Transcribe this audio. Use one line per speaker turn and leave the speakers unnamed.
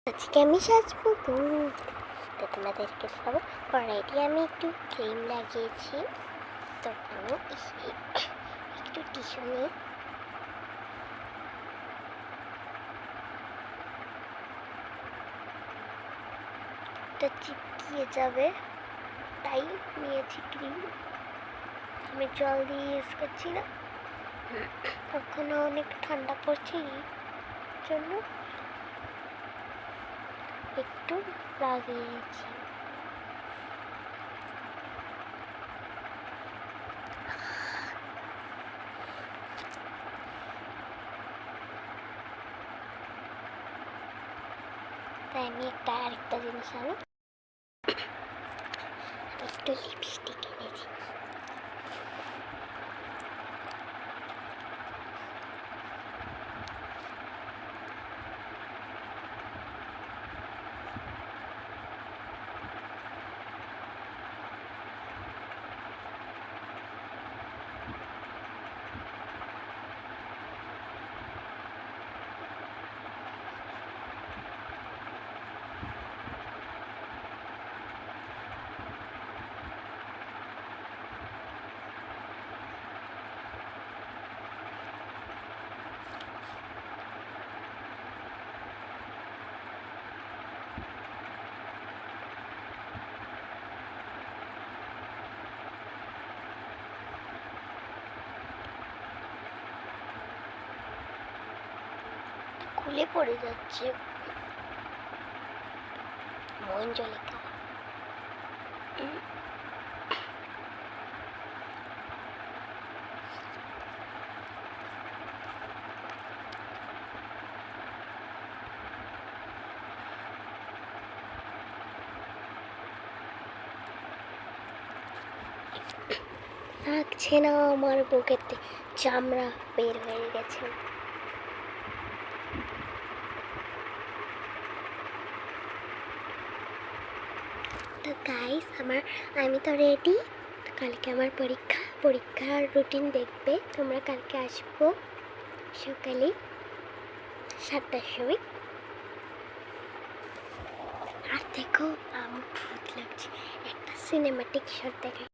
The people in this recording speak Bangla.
আজকে আমি সাজবো ভূত। তো তোমাদেরকে দেখাবো। অলরেডি আমি একটু ক্রিম লাগিয়েছি, তো আমি একটু টিস্যু নিয়ে চিপকিয়ে যাবে, তাই নিয়েছি ক্রিম। আমি জল দিয়ে ইউজ করছি না, ওখানে অনেক ঠান্ডা পড়ছে, জন্য একটু লাগিয়েছি। তাই আমি আরেকটা জিনিস আমি একটু লিপস্টিক এনেছি। খুলে পড়ে যাচ্ছে, মঞ্জলিকা। লাগছে না, আমার বুকেতে চামড়া বের হয়ে গেছে। তো গাইস, আমি তো রেডি। কালকে আমার পরীক্ষার রুটিন দেখবে তোমরা। কালকে আসবো সকালে 7টার সময়। আর দেখো, আমার ভূত লাগছে। একটা সিনেমাটিক শট দেখাই।